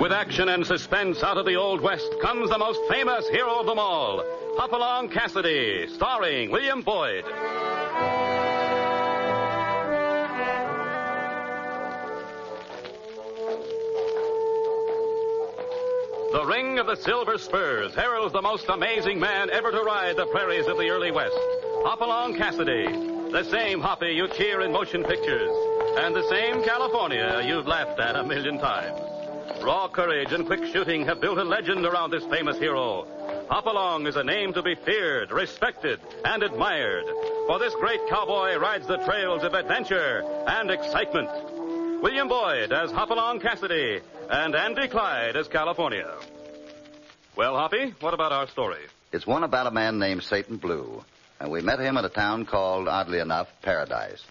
With action and suspense out of the Old West comes the most famous hero of them all, Hopalong Cassidy, starring William Boyd. The ring of the silver spurs heralds the most amazing man ever to ride the prairies of the early West, Hopalong Cassidy, the same Hoppy you cheer in motion pictures, and the same California you've laughed at a million times. Raw courage and quick shooting have built a legend around this famous hero. Hopalong is a name to be feared, respected, and admired, for this great cowboy rides the trails of adventure and excitement. William Boyd as Hopalong Cassidy, and Andy Clyde as California. Well, Hoppy, what about our story? It's one about a man named Satan Blue, and we met him at a town called, oddly enough, Paradise.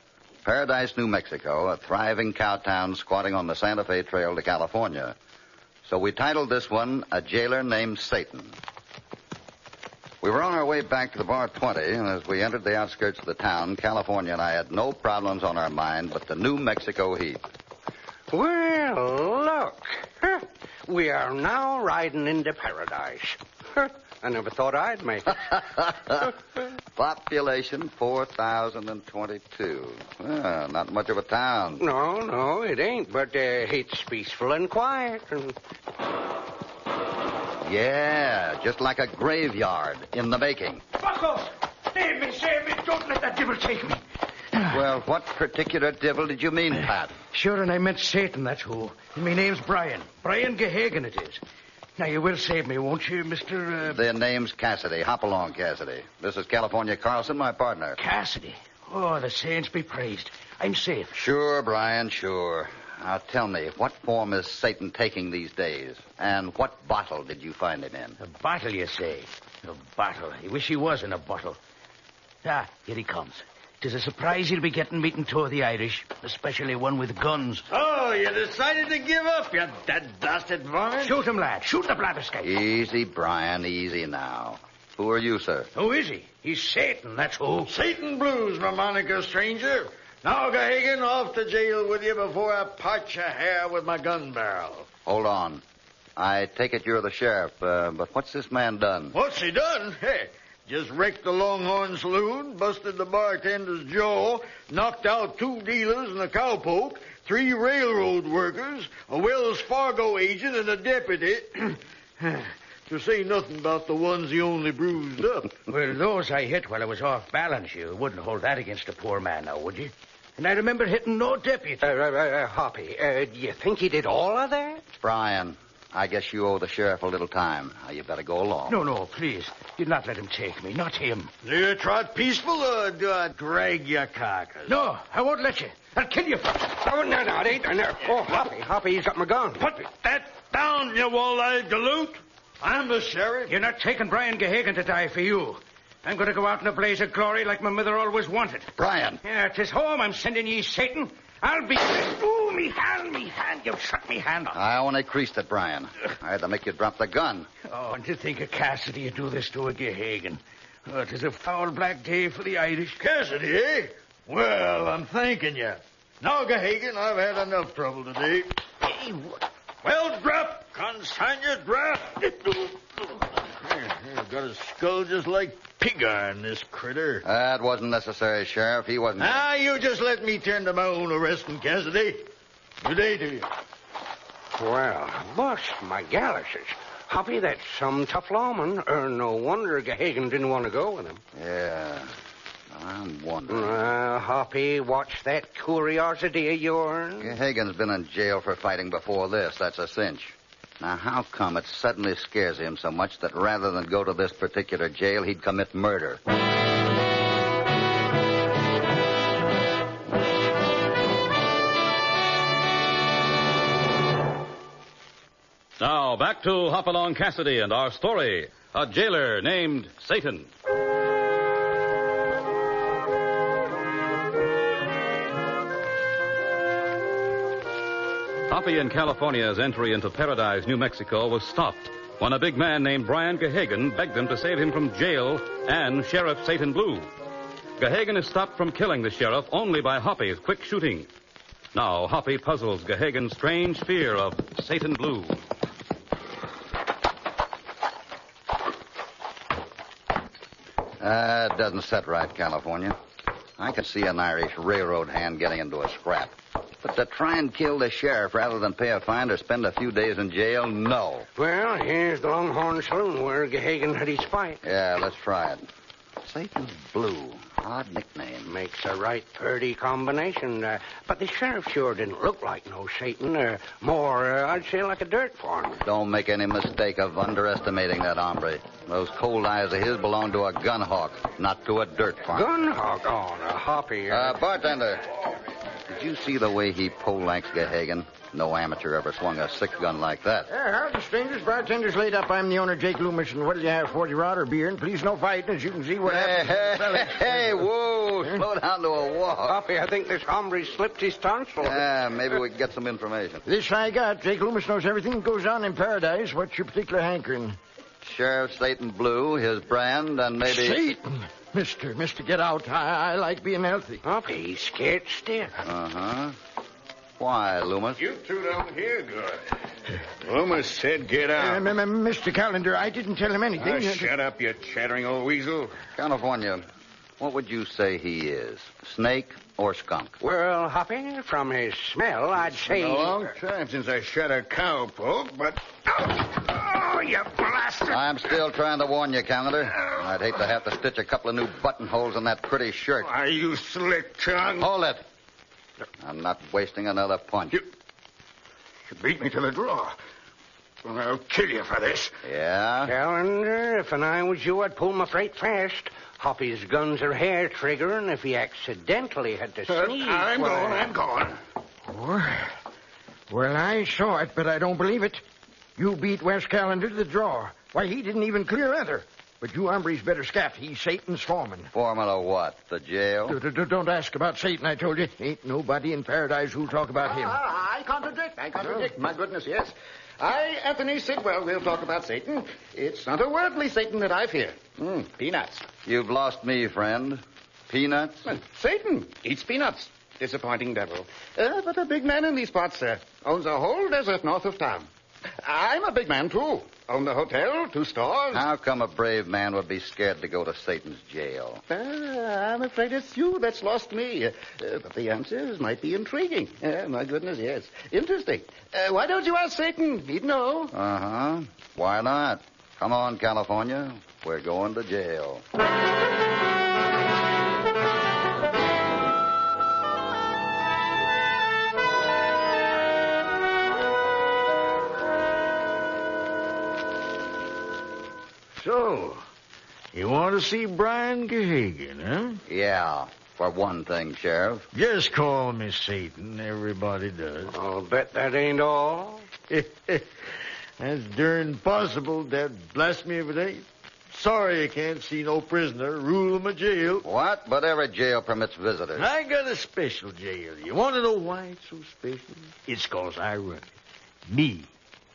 Paradise, New Mexico, a thriving cow town squatting on the Santa Fe Trail to California. So we titled this one, A Jailer Named Satan. We were on our way back to the Bar 20, and as we entered the outskirts of the town, California and I had no problems on our mind but the New Mexico heat. Well, look. We are now riding into Paradise. I never thought I'd make it. Population 4,022. Well, not much of a town. No, it ain't, but it's peaceful and quiet. Yeah, just like a graveyard in the making. Bucko! Save me! Don't let that devil take me. Well, what particular devil did you mean, Pat? Sure, and I meant Satan, that's who. And my name's Brian. Brian Gahagan it is. Now, you will save me, won't you, Mr. Their name's Cassidy, Hopalong Cassidy. This is California Carlson, my partner. Cassidy? Oh, the saints be praised. I'm safe. Sure, Brian, sure. Now, tell me, what form is Satan taking these days? And what bottle did you find him in? A bottle, you say? A bottle. I wish he was in a bottle. Ah, here he comes. 'Tis a surprise he'll be getting meeting two of the Irish, especially one with guns. Oh, you decided to give up, you dead bastard varmint? Shoot him, lad. Shoot the blatherskite. Easy, Brian, easy now. Who are you, sir? Who is he? He's Satan, that's who. Satan Blues, my moniker, stranger. Now, Gahagan, off to jail with you before I part your hair with my gun barrel. Hold on. I take it you're the sheriff, but what's this man done? What's he done? Hey, just wrecked the Longhorn Saloon, busted the bartender's jaw, knocked out 2 dealers and a cowpoke, 3 railroad workers, a Wells Fargo agent, and a deputy. To say nothing about the ones he only bruised up. Well, those I hit while I was off balance. You wouldn't hold that against a poor man now, would you? And I remember hitting no deputy. Hoppy, do you think he did all of that? Brian, I guess you owe the sheriff a little time. Now, you better go along. No, please. Do not let him take me. Not him. Do you trot peaceful, or do I drag your carcass? No, I won't let you. I'll kill you first. Oh, no, it ain't. No. Oh, Hoppy, he's got my gun. Put that down, you wall-eyed galoot. I'm the sheriff. You're not taking Brian Gahagan to die for you. I'm going to go out in a blaze of glory like my mother always wanted. Brian. Yeah, 'tis home I'm sending ye, Satan. I'll be... Ooh, me hand. You've shut me hand off. I only creased it, Brian. I had to make you drop the gun. Oh, and to think of Cassidy would do this to a Gahagan. Oh, 'tis a foul black day for the Irish. Cassidy, eh? Well, I'm thanking you. Now, Gahagan, I've had enough trouble today. Hey, what? Well, drop. Consign your drop. You've got a skull just like pig iron, this critter. That wasn't necessary, Sheriff. He wasn't... Now, you just let me tend to my own arresting, Cassidy. Good day to you. Well, boss, my galluses. Hoppy, that's some tough lawman. No wonder Gahagan didn't want to go with him. Yeah, I'm wondering. Hoppy, watch that curiosity of yours. Gahagan's been in jail for fighting before this. That's a cinch. Now, how come it suddenly scares him so much that rather than go to this particular jail, he'd commit murder? Now, back to Hopalong Cassidy and our story, A Jailer Named Satan. Hoppy in California's entry into Paradise, New Mexico, was stopped when a big man named Brian Gahagan begged them to save him from jail and Sheriff Satan Blue. Gahagan is stopped from killing the sheriff only by Hoppy's quick shooting. Now, Hoppy puzzles Gahagan's strange fear of Satan Blue. It doesn't set right, California. I can see an Irish railroad hand getting into a scrap. But to try and kill the sheriff rather than pay a fine or spend a few days in jail, no. Well, here's the Longhorn Saloon where Gahagan had his fight. Yeah, let's try it. Satan's Blue. Odd nickname. Makes a right purty combination. But the sheriff sure didn't look like no Satan. More, I'd say, like a dirt farmer. Don't make any mistake of underestimating that hombre. Those cold eyes of his belong to a gun hawk, not to a dirt farmer. Gun hawk? Oh, a hoppy. Bartender. Did you see the way he poleaxed Gahagan? No amateur ever swung a six-gun like that. Howdy, strangers. Bartender's laid up. I'm the owner, Jake Loomis, and what'll you have, 40 rod or beer? And please no fighting, as you can see what happened. Hey, whoa, slow down to a walk. Hoppy, I think this hombre slipped his tonsil. Yeah, maybe we can get some information. This I got. Jake Loomis knows everything that goes on in paradise. What's your particular hankering? Sheriff Satan Blue, his brand, and maybe... Satan! Mister, get out. I like being healthy. Hoppy, he's scared stiff. Uh-huh. Why, Loomis? You two don't hear good. Loomis said get out. Mr. Callender, I didn't tell him anything. Shut up, you chattering old weasel. California, what would you say he is? Snake or skunk? Well, Hoppy, from his smell, I'd say... It's been a long time since I shot a cowpoke, but... Oh, you blasted! I'm still trying to warn you, Callender. I'd hate to have to stitch a couple of new buttonholes in that pretty shirt. Why, you slick tongue. Hold it. I'm not wasting another punch. You beat me to the draw. Well, I'll kill you for this. Yeah? Callender, if I was you, I'd pull my freight fast. Hoppy's guns are hair trigger, and if he accidentally had to sneeze... I'm going. Well, I saw it, but I don't believe it. You beat West Callender to the draw. Why, he didn't even clear either. But you hombres better scat. He's Satan's foreman. Foreman of what? The jail? Don't ask about Satan, I told you. Ain't nobody in paradise who'll talk about him. I contradict. My goodness, yes. I, Anthony Sidwell, will talk about Satan. It's not a worldly Satan that I fear. Peanuts. You've lost me, friend. Peanuts? Well, Satan eats peanuts. Disappointing devil. But a big man in these parts, sir. Owns a whole desert north of town. I'm a big man, too. Own the hotel, 2 stores. How come a brave man would be scared to go to Satan's jail? I'm afraid it's you that's lost me. But the answers might be intriguing. My goodness, yes. Interesting. Why don't you ask Satan? He'd know. Uh-huh. Why not? Come on, California. We're going to jail. So, you want to see Brian Gahagan, huh? Yeah, for one thing, Sheriff. Just call me Satan. Everybody does. I'll bet that ain't all. That's darn possible, that blast me if it ain't. Sorry I can't see no prisoner rule my jail. What? But every jail permits visitors. I got a special jail. You want to know why it's so special? It's 'cause I run it. Me.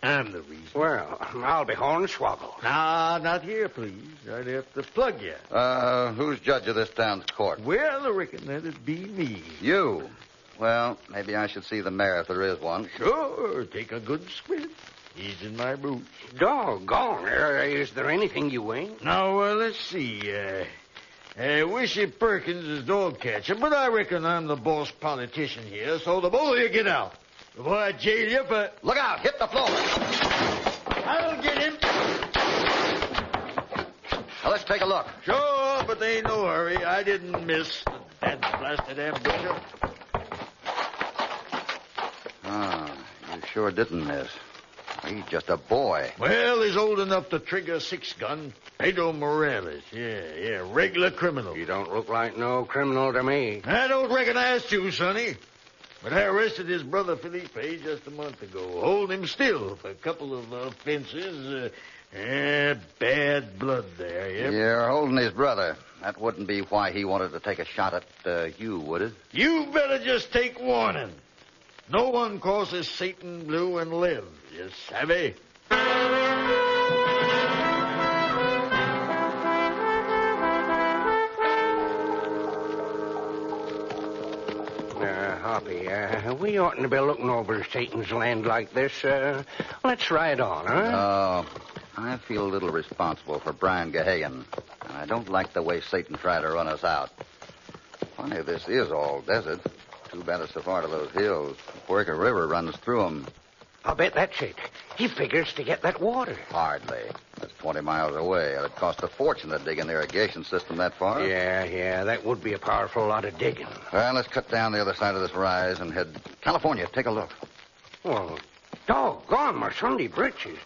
I'm the reason. Well, I'll be hornswoggled. Nah, not here, please. I'd have to plug you. Who's judge of this town's court? Well, I reckon that'd be me. You. Well, maybe I should see the mayor if there is one. Sure, take a good squint. He's in my boots. Doggone. Is there anything you ain't? Now, let's see. Wishy Perkins is dog catcher, but I reckon I'm the boss politician here, so the both of you get out. Before I jail you for... Look out! Hit the floor! I'll get him. Now, let's take a look. Sure, but they ain't no hurry. I didn't miss that blasted ambusher. You sure didn't miss. He's just a boy. Well, he's old enough to trigger a 6-gun. Pedro Morales. Yeah, regular criminal. You don't look like no criminal to me. I don't recognize you, Sonny. But I arrested his brother Felipe just a month ago. Hold him still for a couple of offenses. Bad blood there, yep. You're holding his brother. That wouldn't be why he wanted to take a shot at you, would it? You better just take warning. No one crosses Satan Blue and lives. You savvy? Hoppy, we oughtn't to be looking over Satan's land like this. Let's ride on, huh? I feel a little responsible for Brian Gahagan. And I don't like the way Satan tried to run us out. Funny, this is all desert. Too bad it's so far to those hills. Work River runs through them. I'll bet that's it. He figures to get that water. Hardly. That's 20 miles away. It'd cost a fortune to dig an irrigation system that far. Yeah, that would be a powerful lot of digging. Well, let's cut down the other side of this rise and head... California, take a look. Well, doggone my Sunday britches.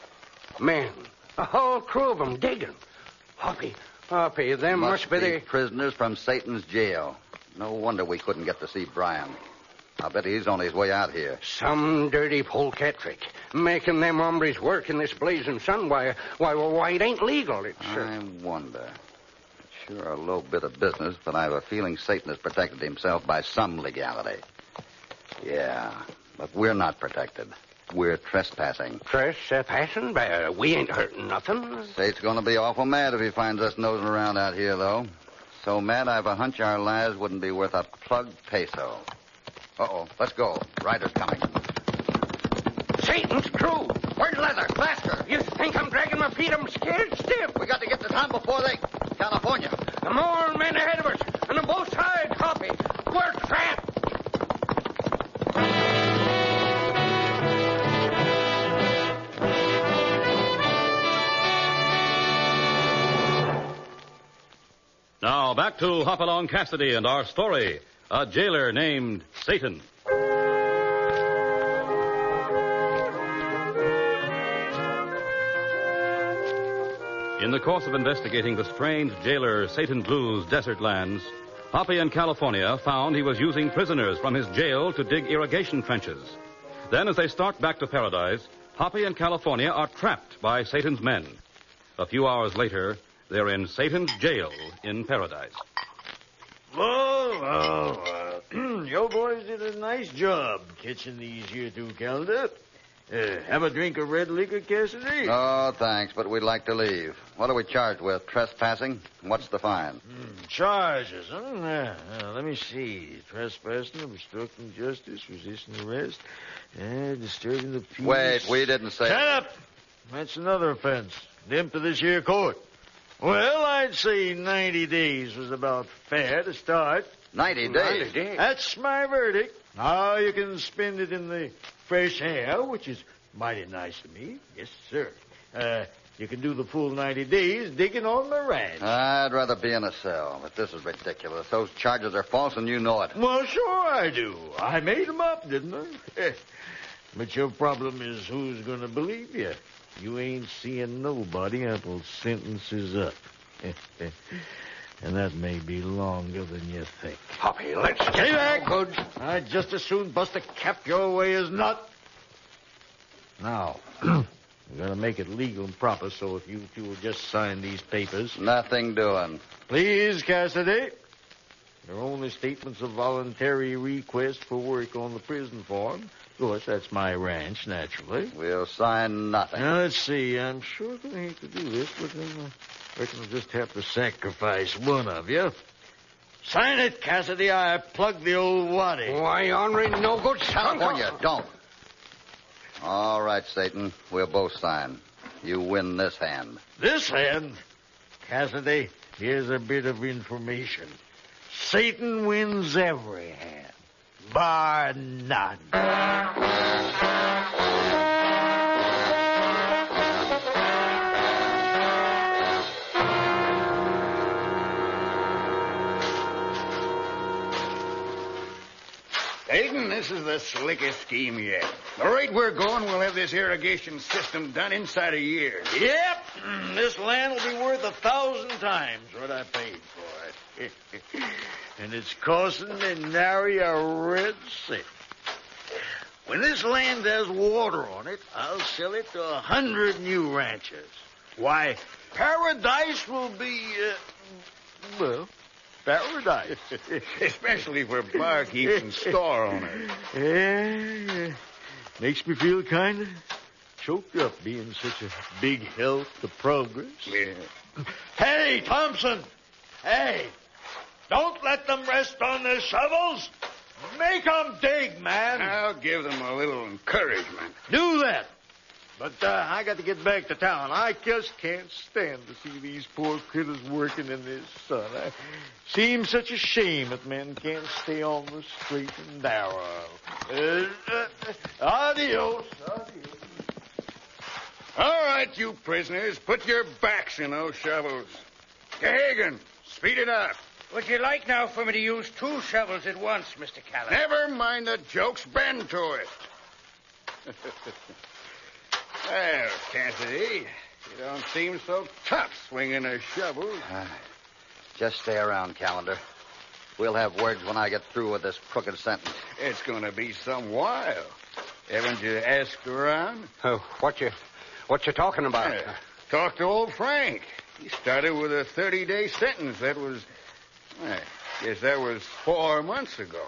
Man, a whole crew of them digging. Hoppy, them must be the... prisoners from Satan's jail. No wonder we couldn't get to see Brian. I'll bet he's on his way out here. Some dirty polecat trick. Making them hombres work in this blazing sun. Why, it ain't legal. I wonder. It's sure a low bit of business, but I have a feeling Satan has protected himself by some legality. Yeah, but we're not protected. We're trespassing. Trespassing? We ain't hurting nothing. Sate's going to be awful mad if he finds us nosing around out here, though. So mad, I've a hunch our lives wouldn't be worth a plugged peso. Uh-oh, let's go. Rider's coming. Satan's crew! Where's Leather? Faster! You think I'm dragging my feet? I'm scared stiff. We got to get to town before they... California. The more men ahead of us, and on both sides, Hoppy. We're trapped. Now, back to Hopalong Cassidy and our story. A jailer named Satan. In the course of investigating the strange jailer Satan Blue's desert lands, Hoppy in California found he was using prisoners from his jail to dig irrigation trenches. Then, as they start back to paradise, Hoppy and California are trapped by Satan's men. A few hours later, they're in Satan's jail in paradise. Well, you boys did a nice job catching these here two calendar. Have a drink of red liquor, Cassidy? Oh, thanks, but we'd like to leave. What are we charged with? Trespassing? What's the fine? Charges, huh? Let me see. Trespassing, obstructing justice, resisting arrest, disturbing the peace. Wait, we didn't say... Shut up! That's another offense. Them to this here court. Well, I'd say 90 days was about fair to start. 90 days? That's my verdict. Now you can spend it in the fresh air, which is mighty nice of me. Yes, sir. You can do the full 90 days digging on the ranch. I'd rather be in a cell, but this is ridiculous. Those charges are false, and you know it. Well, sure I do. I made them up, didn't I? But your problem is who's going to believe you. You ain't seeing nobody until sentence is up. And that may be longer than you think. Hoppy, let's get Stay back. back. Good. I'd just as soon bust a cap your way as not. Now, I'm going to make it legal and proper, so if you two will just sign these papers. Nothing doing. Please, Cassidy. They're only statements of voluntary request for work on the prison form. Of course, that's my ranch, naturally. We'll sign nothing. Now, let's see. I'm sure going to hate to do this, but then I reckon I'll just have to sacrifice one of you. Sign it, Cassidy. I plugged the old waddy. Why, Henry, no good son. California, don't. All right, Satan. We'll both sign. You win this hand. This hand? Cassidy, here's a bit of information. Satan wins every hand. Bar none. Satan, this is the slickest scheme yet. The rate we're going, we'll have this irrigation system done inside a year. Yep. This land will be worth 1,000 times what I paid for it. And it's costing me nary a red cent. When this land has water on it, I'll sell it to 100 new ranchers. Why, paradise will be, paradise. Especially if we're barkeeping store on it. Yeah. Makes me feel kind of choked up being such a big help to progress. Yeah. Hey, Thompson! Hey! Don't let them rest on their shovels! Make them dig, man! I'll give them a little encouragement. Do that. But I got to get back to town. I just can't stand to see these poor critters working in this sun. It seems such a shame that men can't stay on the straight and narrow. Adios. All right, you prisoners, put your backs in those shovels. Gahagan, speed it up. Would you like now for me to use 2 shovels at once, Mr. Callum? Never mind the jokes, bend to it. Well, Cassidy, you don't seem so tough swinging a shovel. Just stay around, Calendar. We'll have words when I get through with this crooked sentence. It's going to be some while. Haven't you asked around? What you talking about? Talk to old Frank. He started with a 30-day sentence. That was, guess that was 4 months ago.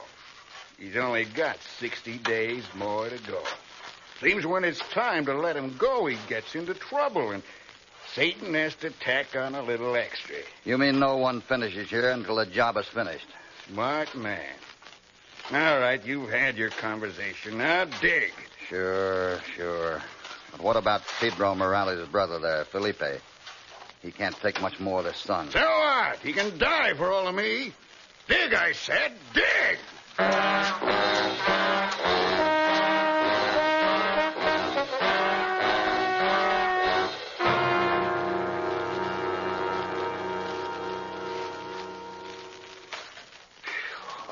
He's only got 60 days more to go. Seems when it's time to let him go, he gets into trouble, and Satan has to tack on a little extra. You mean no one finishes here until the job is finished? Smart man. All right, you've had your conversation. Now dig. Sure. But what about Pedro Morales' brother there, Felipe? He can't take much more of this sun. So what? He can die for all of me. Dig, I said. Dig!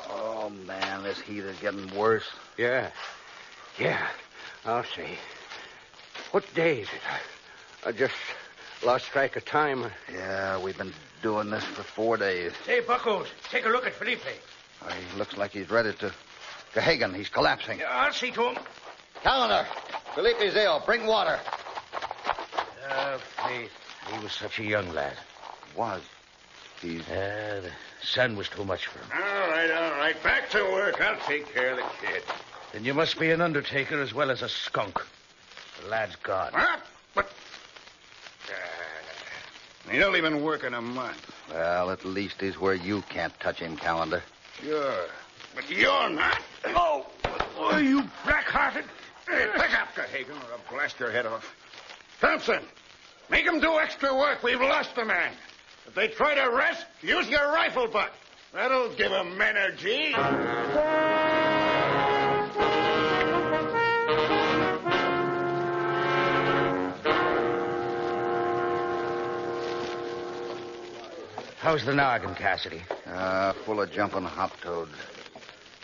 Oh, man, this heat is getting worse. Yeah. I'll see. What day is it? I just lost track of time. Yeah, we've been doing this for 4 days. Say, Buckles, take a look at Felipe. He looks like he's ready to... Gahagan, he's collapsing. Yeah, I'll see to him. Calendar, Felipe's ill. Bring water. Faith, he was such a young lad. Was. He's... The sun was too much for him. All right. Back to work. I'll take care of the kid. Then you must be an undertaker as well as a skunk. The lad's gone. What? But... He'll only been working a month. Well, at least he's where you can't touch him, Calendar. Sure. But you're not. Oh, are you black-hearted? Hey, pick up, Gahagan, or I'll blast your head off. Thompson, make him do extra work. We've lost the man. If they try to rest, use your rifle butt. That'll give him energy. How's the noggin, Cassidy? Full of jumping hop toads.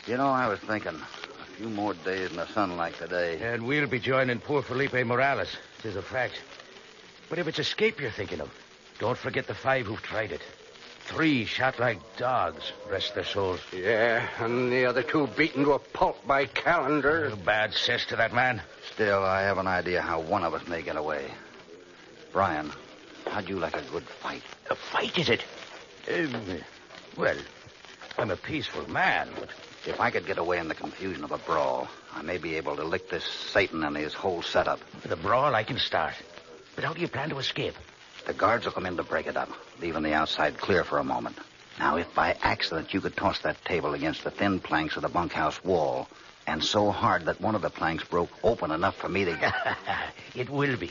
You know, I was thinking, a few more days in the sun like today. And we'll be joining poor Felipe Morales. It is a fact. But if it's escape you're thinking of, don't forget the 5 who've tried it. 3 shot like dogs, rest their souls. Yeah, and the other 2 beaten to a pulp by Calendar. Bad cess to that man. Still, I have an idea how one of us may get away. Brian, how'd you like a good fight? A fight, is it? Well, I'm a peaceful man, but... If I could get away in the confusion of a brawl, I may be able to lick this Satan and his whole setup. The brawl I can start. But how do you plan to escape? The guards will come in to break it up, leaving the outside clear for a moment. Now, if by accident you could toss that table against the thin planks of the bunkhouse wall, and so hard that one of the planks broke open enough for me to... It will be.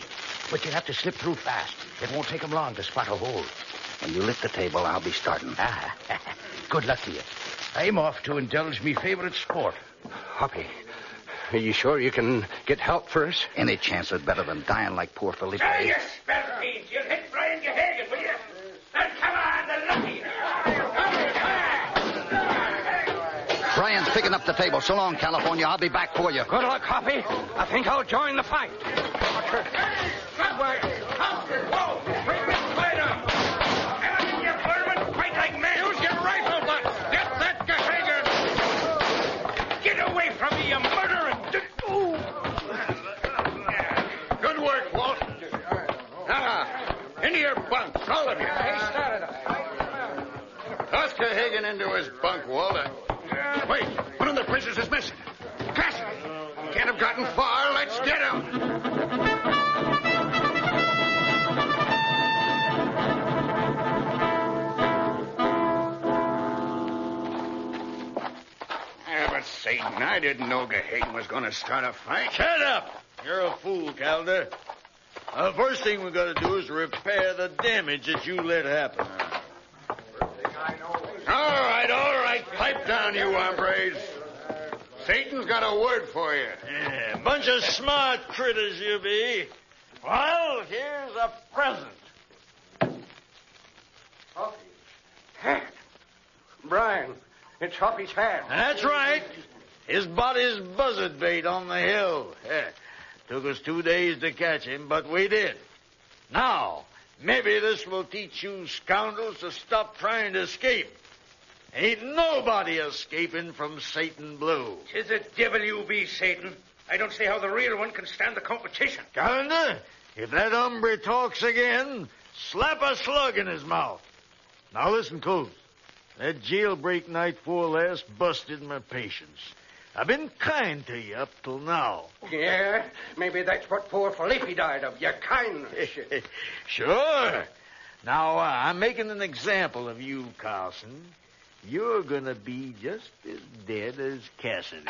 But you'll have to slip through fast. It won't take them long to spot a hole. When you lift the table, I'll be starting. Good luck to you. I'm off to indulge me favorite sport. Hoppy, are you sure you can get help for us? Any chance is better than dying like poor Felipe. Oh, you spellfiends. You'll hit Brian Gahagan, will you? And come on, the lucky. Brian's picking up the table. So long, California. I'll be back for you. Good luck, Hoppy. I think I'll join the fight. Good work. Whoa, bring this fight up. And you vermin, fight like men. Use your rifle butt. Get that Gahagan. Get away from me, you murderer. Good work, Walt. Into your bunks, all of you. Toss Gahagan into his bunk, Walt. Wait, one of the prisoners is missing. Cassidy! Can't have gotten far. Let's get him. But Satan, I didn't know Gahagan was going to start a fight. Shut up. You're a fool, Calder. The first thing we got to do is repair the damage that you let happen. All right. Pipe down, you hombres. Satan's got a word for you. Yeah, bunch of smart critters you be. Well, here's a present. Hat. Brian, it's Hoppy's hat. That's right. His body's buzzard bait on the hill. Yeah. Took us 2 days to catch him, but we did. Now, maybe this will teach you scoundrels to stop trying to escape. Ain't nobody escaping from Satan Blue. 'Tis a devil you be, Satan. I don't see how the real one can stand the competition. Calendar, if that hombre talks again, slap a slug in his mouth. Now listen close. That jailbreak night before last busted my patience. I've been kind to you up till now. Yeah, maybe that's what poor Felipe died of, your kindness. Sure. Now, I'm making an example of you, Carlson. You're gonna be just as dead as Cassidy.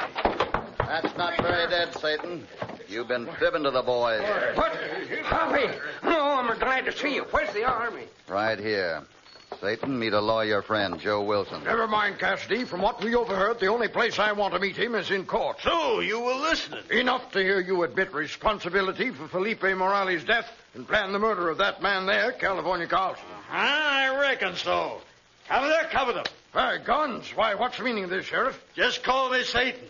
That's not very dead, Satan. You've been fibbing to the boys. What? Hoppy? Oh, I'm glad to see you. Where's the army? Right here. Satan, meet a lawyer friend, Joe Wilson. Never mind, Cassidy. From what we overheard, the only place I want to meet him is in court. So, you were listening. Enough to hear you admit responsibility for Felipe Morales' death and plan the murder of that man there, California Carlson. I reckon so. Cover them. Hey, guns. Why, what's the meaning of this, Sheriff? Just call me Satan.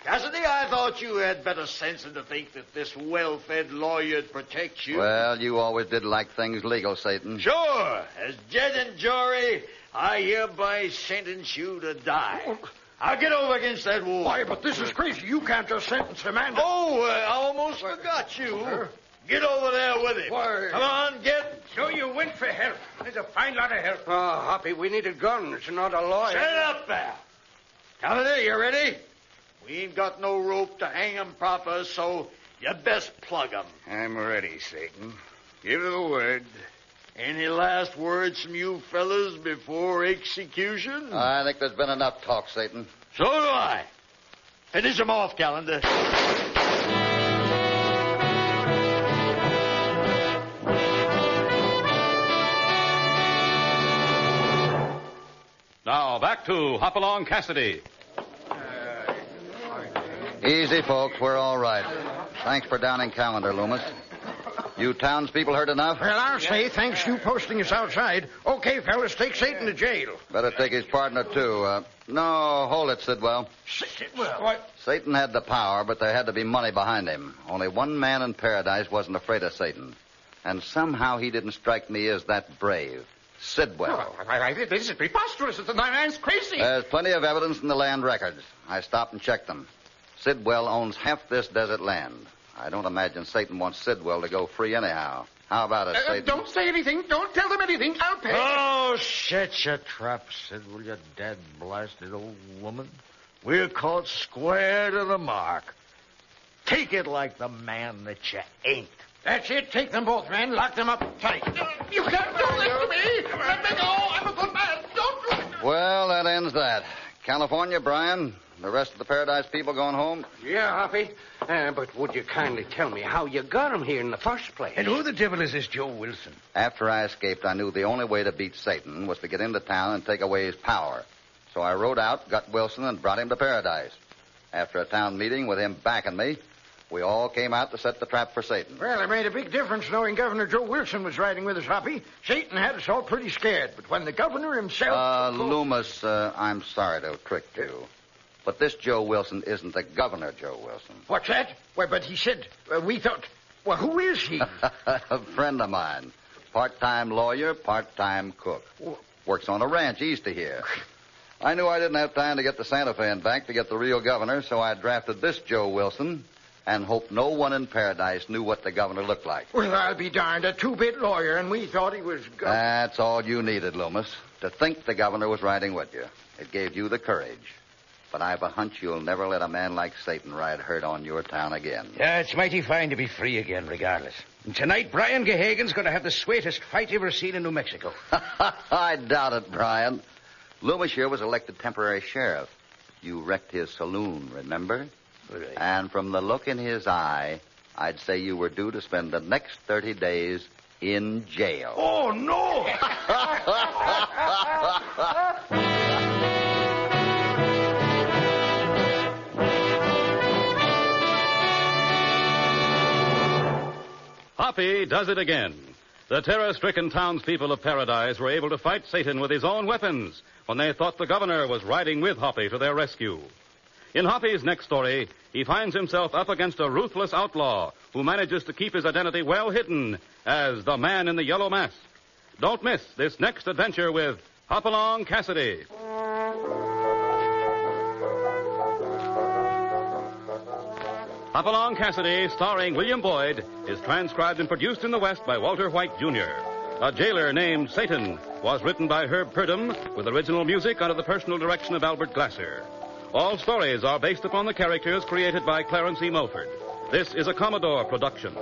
Cassidy, I thought you had better sense than to think that this well-fed lawyer'd protect you. Well, you always did like things legal, Satan. Sure. As judge and jury, I hereby sentence you to die. I'll get over against that wall. Why, but this is crazy. You can't just sentence a man to... Oh, I almost forgot you. Get over there with him. Why? Come on, get. So you went for help. There's a fine lot of help. Oh, Hoppy, we needed guns, not a lawyer. Set up there. Calendar, you ready? We ain't got no rope to hang 'em proper, so you best plug 'em. I'm ready, Satan. Give the word. Any last words from you fellas before execution? I think there's been enough talk, Satan. So do I. Finish 'em off, Calendar. Now, back to Hopalong Cassidy. Easy, folks. We're all right. Thanks for downing Calendar, Loomis. You townspeople heard enough? Well, I'll say, thanks to you posting us outside. Okay, fellas, take Satan to jail. Better take his partner, too. No, hold it, Sidwell. Sidwell? What? Satan had the power, but there had to be money behind him. Only one man in paradise wasn't afraid of Satan. And somehow he didn't strike me as that brave. Sidwell. This is preposterous. The man's crazy. There's plenty of evidence in the land records. I stopped and checked them. Sidwell owns half this desert land. I don't imagine Satan wants Sidwell to go free anyhow. How about it, Satan? Don't say anything. Don't tell them anything. I'll pay. Oh, shut your trap, Sidwell, you dead-blasted old woman. We're caught square to the mark. Take it like the man that you ain't. That's it. Take them both, men. Lock them up tight. You can't do this to me. Let me go. I'm a good man. Don't do it. Well, that ends that. California, Brian? The rest of the Paradise people going home? Yeah, Hoppy. But would you kindly tell me how you got him here in the first place? And who the devil is this Joe Wilson? After I escaped, I knew the only way to beat Satan was to get into town and take away his power. So I rode out, got Wilson, and brought him to Paradise. After a town meeting with him backing me, we all came out to set the trap for Satan. Well, it made a big difference knowing Governor Joe Wilson was riding with us, Hoppy. Satan had us all pretty scared, but when the governor himself... Loomis, I'm sorry to have tricked you. But this Joe Wilson isn't the Governor Joe Wilson. What's that? Well, but he said, we thought... Well, who is he? A friend of mine. Part-time lawyer, part-time cook. Works on a ranch east of here. I knew I didn't have time to get to Santa Fe and back to get the real governor, so I drafted this Joe Wilson and hoped no one in Paradise knew what the governor looked like. Well, I'll be darned. A two-bit lawyer, and we thought he was... That's all you needed, Loomis. To think the governor was riding with you. It gave you the courage. But I've a hunch you'll never let a man like Satan ride herd on your town again. Yeah, it's mighty fine to be free again, regardless. And tonight, Brian Gehagen's going to have the sweetest fight you ever seen in New Mexico. I doubt it, Brian. Loomis here was elected temporary sheriff. You wrecked his saloon, remember? Right. And from the look in his eye, I'd say you were due to spend the next 30 days in jail. Oh, no! Hoppy does it again. The terror-stricken townspeople of Paradise were able to fight Satan with his own weapons when they thought the governor was riding with Hoppy to their rescue. In Hoppy's next story, he finds himself up against a ruthless outlaw who manages to keep his identity well hidden as the man in the yellow mask. Don't miss this next adventure with Hopalong Cassidy. Hopalong Cassidy, starring William Boyd, is transcribed and produced in the West by Walter White, Jr. A Jailer Named Satan was written by Herb Purdom with original music under the personal direction of Albert Glasser. All stories are based upon the characters created by Clarence E. Mulford. This is a Commodore production.